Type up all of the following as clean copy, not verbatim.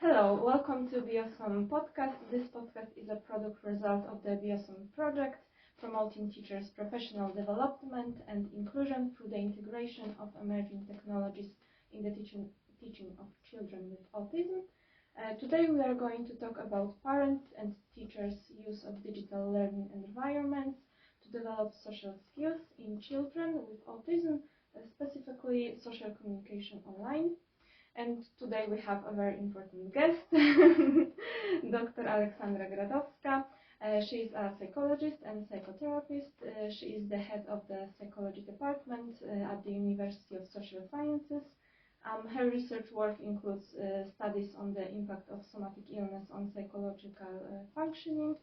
Hello, welcome to Biosum podcast. This podcast is a product result of the Biosum project, promoting teachers' professional development and inclusion through the integration of emerging technologies in the teaching of children with autism. Today we are going to talk about parents and teachers' use of digital learning environments to develop social skills in children with autism, specifically social communication online. And today we have a very important guest, Dr. Aleksandra Gradowska. She is a psychologist and psychotherapist. She is the head of the psychology department at the University of Social Sciences. Her research work includes studies on the impact of somatic illness on psychological functioning,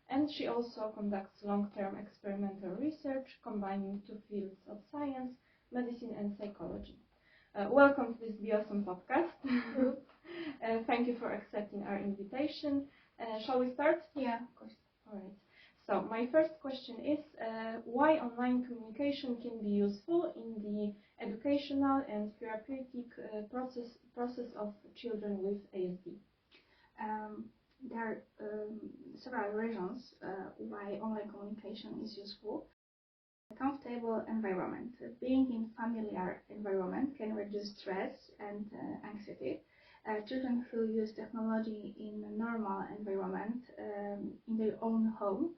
and she also conducts long-term experimental research combining two fields of science, medicine and psychology. Welcome to this Biosum podcast. Thank you for accepting our invitation. Shall we start? Yeah, of course. All right. So my first question is why online communication can be useful in the educational and therapeutic process of children with ASD. There are several reasons why online communication is useful. Comfortable environment. Being in familiar environment can reduce stress and anxiety. Children who use technology in a normal environment in their own home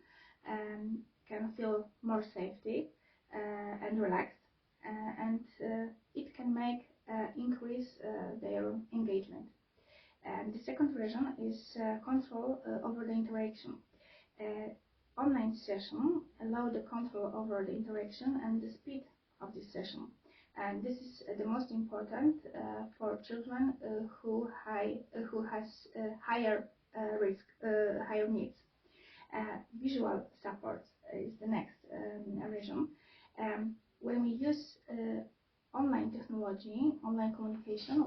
can feel more safety and relaxed, and it can make increase their engagement. And the second reason is control over the interaction. Online session allow the control over the interaction and the speed of this session, and this is the most important for children who has higher risk, higher needs. Visual support is the next reason. When we use online technology, online communication,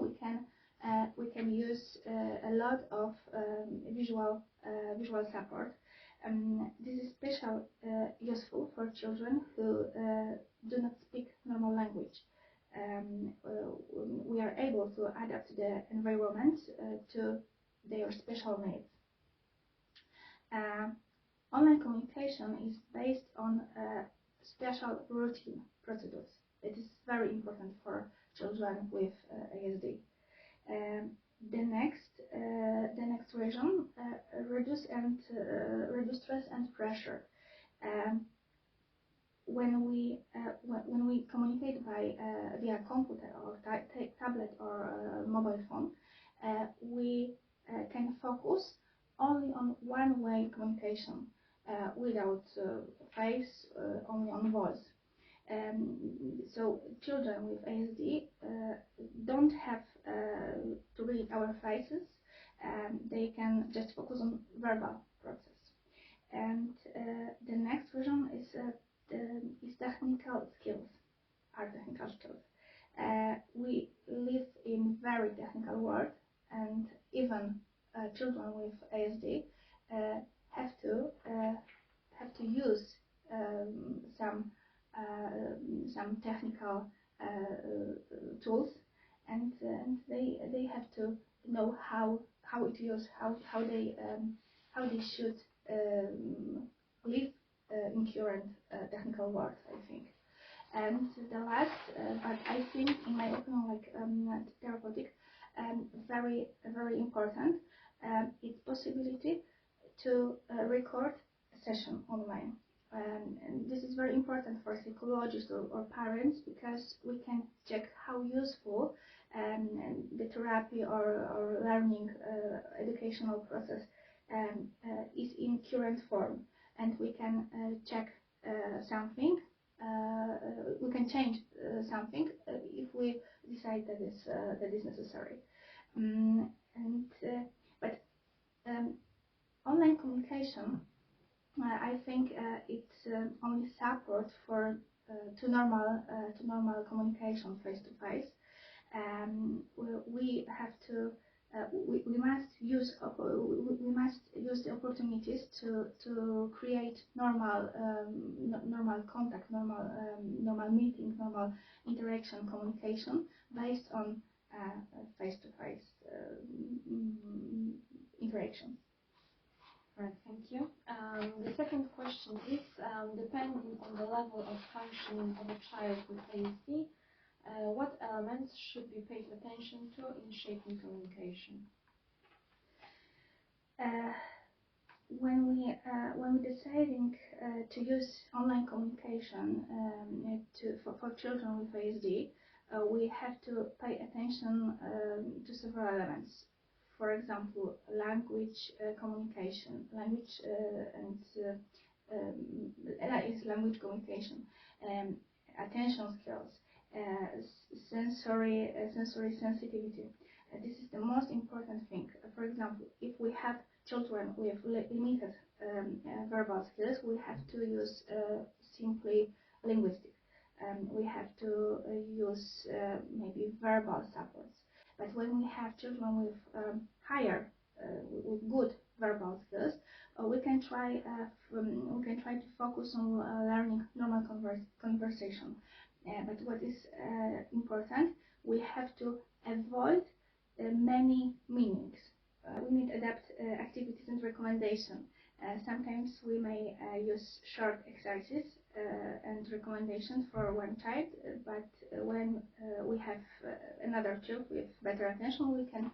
we can use a lot of visual support. This is especially useful for children who do not speak normal language. We are able to adapt the environment to their special needs. Online communication is based on special routine procedures. It is very important for children with ASD. The next reason, reduce stress and pressure. When we communicate via computer or tablet or mobile phone, we can focus only on one-way communication without face, only on voice. So children with ASD don't have to read our faces. They can just focus on verbal process. And the next version is technical skills. Are technical skills. We live in very technical world, and even children with ASD have to use some technical tools, and they have to know how it use, how they should live in current technical world, I think. And the last, but I think in my opinion, like therapeutic and very important, it's possibility to record a session online. And this is very important for psychologists or parents, because we can check how useful the therapy or learning educational process is in current form, and we can check something. We can change something if we decide that is necessary. But online communication, I think it's only support for to normal communication face to face. We have to we must use the opportunities to create normal contact, normal meeting, normal interaction, communication based on face-to-face interactions. Right, thank you. The second question is, depending on the level of functioning of a child with ASD, what elements should be paid attention to in shaping communication? When we deciding to use online communication for children with ASD, we have to pay attention to several elements. For example, language communication, language is language communication, attention skills, sensory sensitivity. This is the most important thing. For example, if we have children with limited verbal skills, we have to use simply linguistic. We have to use maybe verbal supports. But when we have children with higher, with good verbal skills, we can try to focus on learning normal conversation. But what is important, we have to avoid many meanings. We need to adapt activities and recommendation. Sometimes we may use short exercises and recommendations for one child, but when we have another child with better attention, we can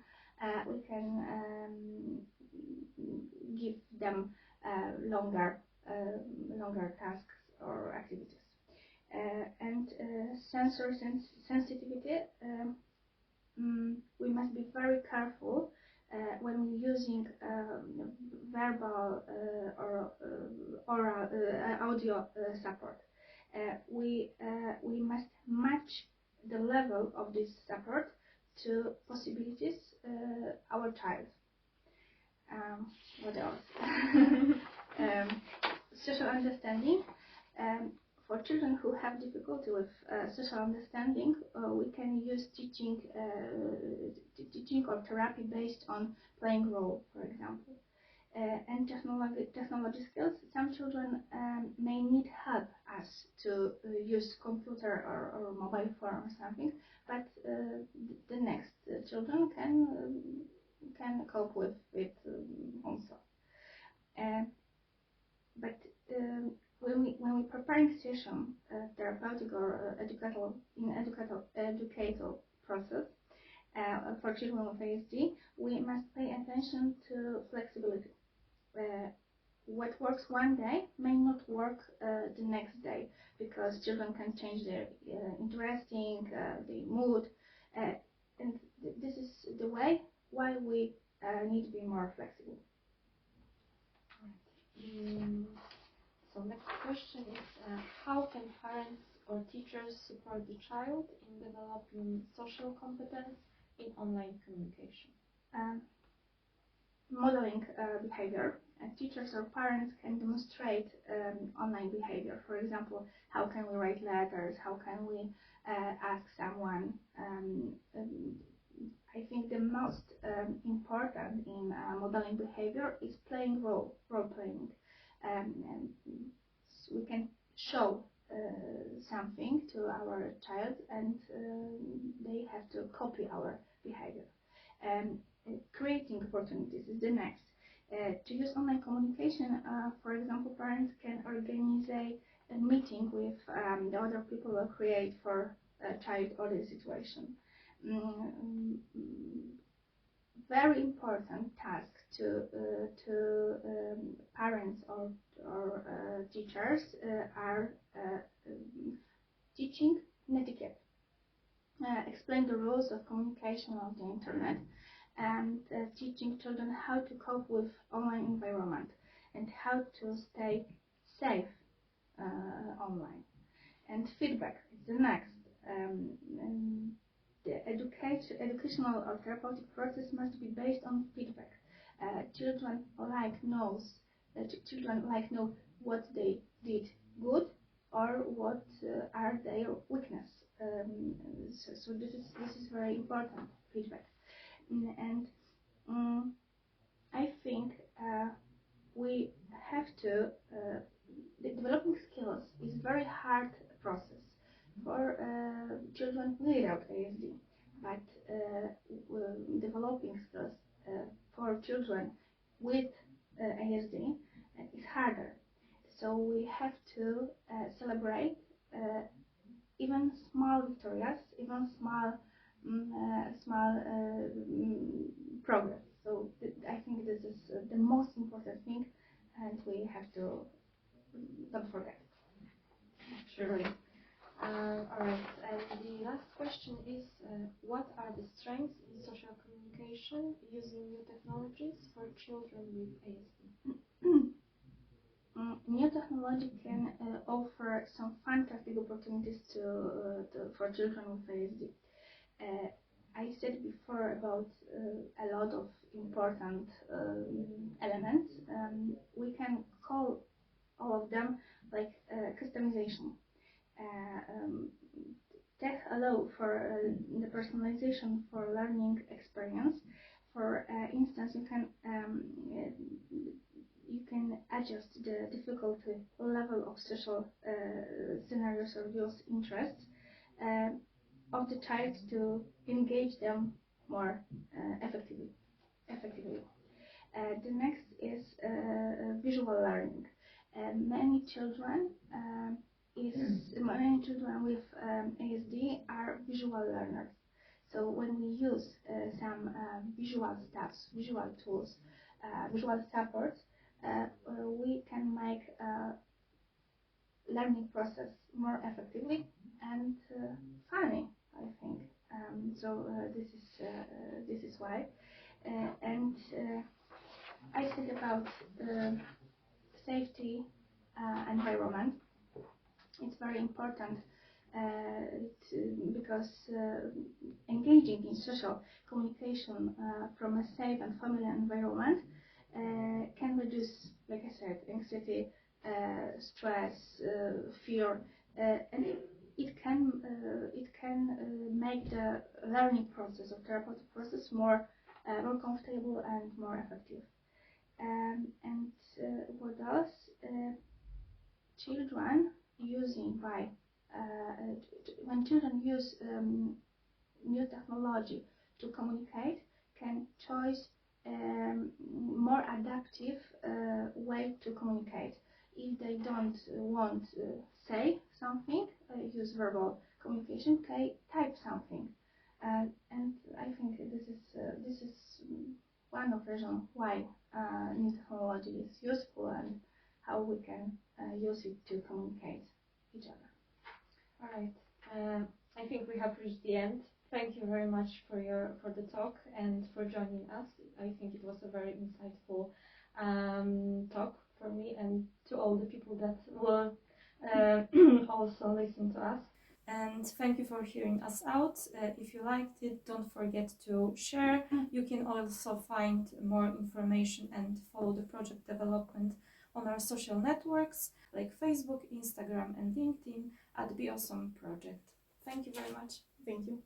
give them longer tasks or activities. And sensory sensitivity. We must be very careful when we're using verbal or oral audio support. We must match the level of this support to possibilities our child. What else? Social understanding. For children who have difficulty with social understanding, we can use teaching or therapy based on playing role, for example. And technology skills. Some children may need help us to use computer or mobile phone or something, but the next children can cope with it also. But when we preparing session, therapeutic or educational process for children with ASD, we must pay attention to flexibility. What works one day may not work the next day, because children can change their interesting, their mood, and this is the way why we need to be more flexible. So next question is, how can parents or teachers support the child in developing social competence in online communication? Modeling behavior. Teachers or parents can demonstrate online behavior. For example, how can we write letters? How can we ask someone? I think the most important in modeling behavior is playing role playing. And we can show something to our child, and they have to copy our behavior. Creating opportunities is the next. To use online communication, for example, parents can organize a meeting with the other people who create for a child or the situation. Very important task to parents or teachers are teaching etiquette, explain the rules of communication on the internet, and teaching children how to cope with online environment and how to stay safe online. And feedback is the next. The educational or therapeutic process must be based on feedback. Children know what they did good or what are their weakness. So this is very important, feedback. And I think we have to developing skills is very hard process for children without ASD. but developing skills for children with ASD is harder. So we have to celebrate even small victorias, even small progress. So I think this is the most important thing, and we have to don't forget. Surely. All right. And the last question is, what are the strengths in social communication using new technologies for children with ASD? New technology can offer some fantastic opportunities for children with ASD. I said before about a lot of important elements. We can call all of them like customization. Tech allow for the personalization for learning experience. For instance, you can adjust the difficulty level of social scenarios or use interests of the child to engage them more effectively. The next is visual learning. Many children with ASD are visual learners. So when we use some visual stuffs, visual tools, visual support, we can make learning process more effectively and funny, I think. This is why. And I think about safety environment. It's very important because engaging in social communication from a safe and familiar environment can reduce, like I said, anxiety, stress, fear, and it can make the learning process or therapeutic process more comfortable and more effective. And what else? Children using when children use new technology to communicate, can choose more adaptive way to communicate. If they don't want to say something, use verbal communication, type something. And I think this is one of the reasons why new technology is useful and how we can use it to communicate each other. All right. I think we have reached the end. Thank you very much for the talk and for joining us. I think it was a very insightful talk for me and to all the people that will also listen to us. And thank you for hearing us out. If you liked it, don't forget to share. You can also find more information and follow the project development on our social networks like Facebook, Instagram, and LinkedIn at Be Awesome Project. Thank you very much. Thank you.